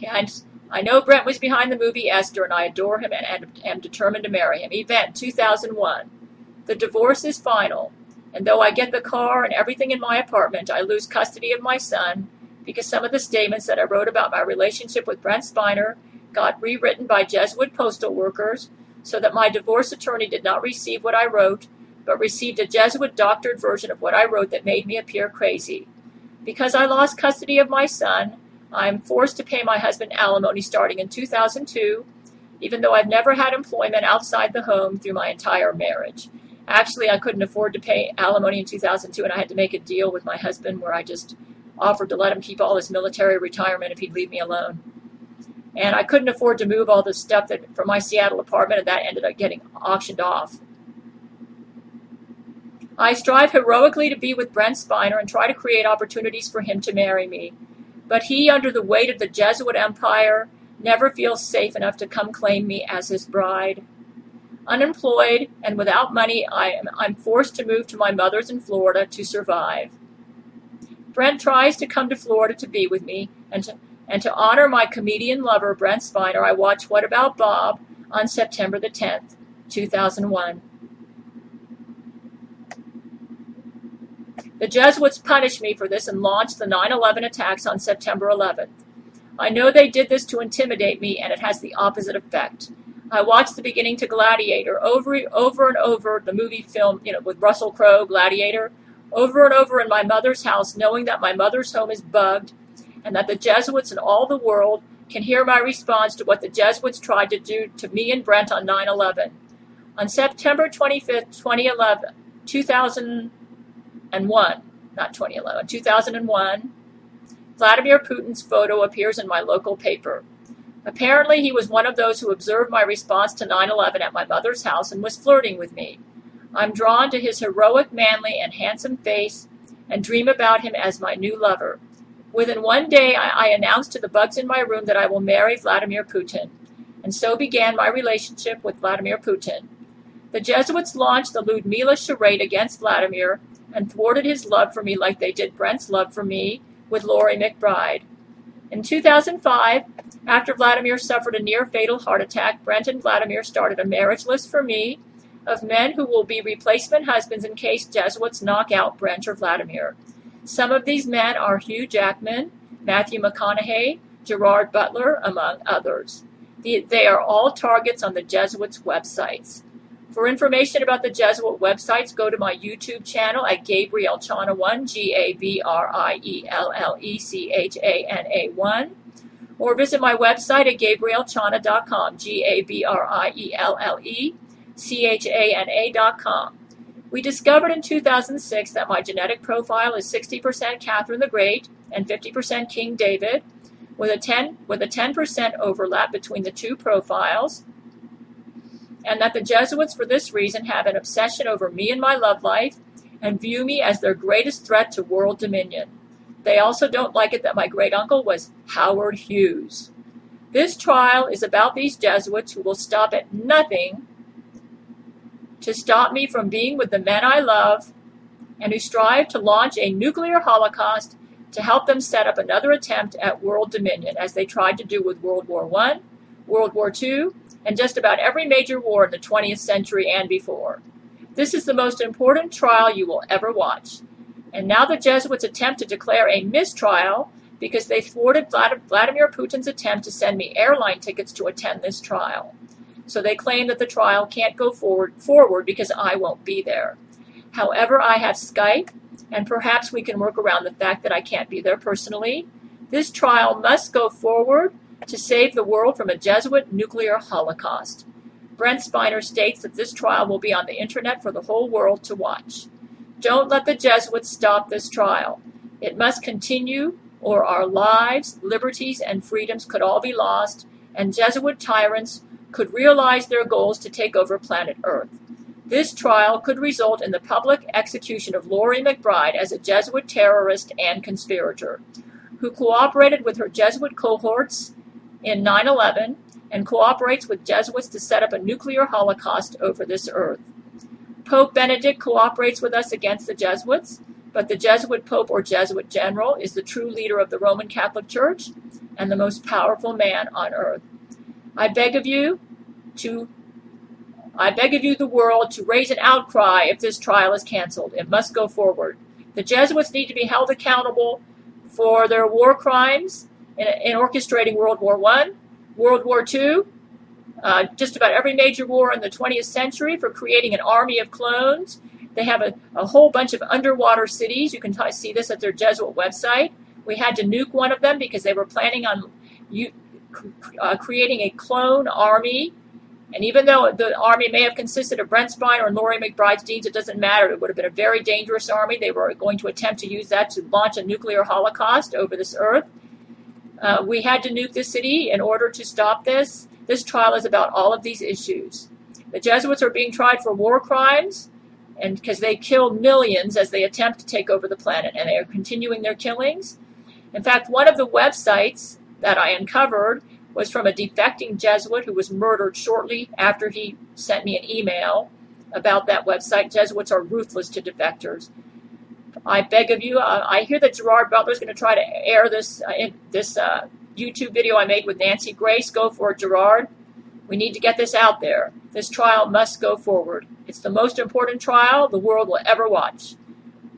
And I know Brent was behind the movie Esther, and I adore him and am determined to marry him. Event 2001. The divorce is final, and though I get the car and everything in my apartment, I lose custody of my son because some of the statements that I wrote about my relationship with Brent Spiner got rewritten by Jesuit postal workers so that my divorce attorney did not receive what I wrote, but received a Jesuit doctored version of what I wrote that made me appear crazy. Because I lost custody of my son, I am forced to pay my husband alimony starting in 2002, even though I've never had employment outside the home through my entire marriage. Actually, I couldn't afford to pay alimony in 2002, and I had to make a deal with my husband where I just offered to let him keep all his military retirement if he'd leave me alone. And I couldn't afford to move all the stuff from my Seattle apartment, and that ended up getting auctioned off. I strive heroically to be with Brent Spiner and try to create opportunities for him to marry me. But he, under the weight of the Jesuit empire, never feels safe enough to come claim me as his bride. Unemployed and without money, I'm forced to move to my mother's in Florida to survive. Brent tries to come to Florida to be with me, and to honor my comedian lover, Brent Spiner, I watch What About Bob on September the 10th, 2001. The Jesuits punished me for this and launched the 9/11 attacks on September 11th. I know they did this to intimidate me, and it has the opposite effect. I watched the beginning to Gladiator over and over, the movie film, with Russell Crowe, Gladiator, over and over in my mother's house, knowing that my mother's home is bugged, and that the Jesuits in all the world can hear my response to what the Jesuits tried to do to me and Brent on 9/11. On September 25th, 2001, Vladimir Putin's photo appears in my local paper. Apparently, he was one of those who observed my response to 9/11 at my mother's house and was flirting with me. I'm drawn to his heroic, manly, and handsome face and dream about him as my new lover. Within one day, I announced to the bugs in my room that I will marry Vladimir Putin, and so began my relationship with Vladimir Putin. The Jesuits launched the Ludmila charade against Vladimir and thwarted his love for me like they did Brent's love for me with Laurie McBride. In 2005, after Vladimir suffered a near-fatal heart attack, Brent and Vladimir started a marriage list for me of men who will be replacement husbands in case Jesuits knock out Brent or Vladimir. Some of these men are Hugh Jackman, Matthew McConaughey, Gerard Butler, among others. They are all targets on the Jesuits' websites. For information about the Jesuit websites, go to my YouTube channel at Gabriel Chana 1, GABRIELLECHANA1, or visit my website at GabrielChana.com, GABRIELLECHANA.com. We discovered in 2006 that my genetic profile is 60% Catherine the Great and 50% King David, with a 10% overlap between the two profiles, and that the Jesuits, for this reason, have an obsession over me and my love life and view me as their greatest threat to world dominion. They also don't like it that my great-uncle was Howard Hughes. This trial is about these Jesuits who will stop at nothing to stop me from being with the men I love and who strive to launch a nuclear holocaust to help them set up another attempt at world dominion, as they tried to do with World War I, World War II, and just about every major war in the 20th century and before. This is the most important trial you will ever watch. And now the Jesuits attempt to declare a mistrial because they thwarted Vladimir Putin's attempt to send me airline tickets to attend this trial. So they claim that the trial can't go forward because I won't be there. However, I have Skype, and perhaps we can work around the fact that I can't be there personally. This trial must go forward to save the world from a Jesuit nuclear holocaust. Brent Spiner states that this trial will be on the internet for the whole world to watch. Don't let the Jesuits stop this trial. It must continue, or our lives, liberties, and freedoms could all be lost, and Jesuit tyrants could realize their goals to take over planet Earth. This trial could result in the public execution of Laurie McBride as a Jesuit terrorist and conspirator, who cooperated with her Jesuit cohorts in 9/11 and cooperates with Jesuits to set up a nuclear holocaust over this earth. Pope Benedict cooperates with us against the Jesuits. but the Jesuit Pope or Jesuit General is the true leader of the Roman Catholic Church and the most powerful man on earth. I beg of you, the world, to raise an outcry if this trial is canceled. It must go forward. The Jesuits need to be held accountable for their war crimes in orchestrating World War I, World War II, just about every major war in the 20th century, for creating an army of clones. They have a whole bunch of underwater cities. You can see this at their Jesuit website. We had to nuke one of them because they were planning on creating a clone army. And even though the army may have consisted of Brent Spine or Laurie McBride's deeds, it doesn't matter. It would have been a very dangerous army. They were going to attempt to use that to launch a nuclear holocaust over this earth. We had to nuke the city in order to stop this. This trial is about all of these issues. The Jesuits are being tried for war crimes, and because they killed millions as they attempt to take over the planet, and they are continuing their killings. In fact, one of the websites that I uncovered was from a defecting Jesuit who was murdered shortly after he sent me an email about that website. Jesuits are ruthless to defectors. I beg of you, I hear that Gerard Butler is going to try to air this YouTube video I made with Nancy Grace. Go for it, Gerard. We need to get this out there. This trial must go forward. It's the most important trial the world will ever watch.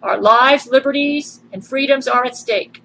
Our lives, liberties, and freedoms are at stake.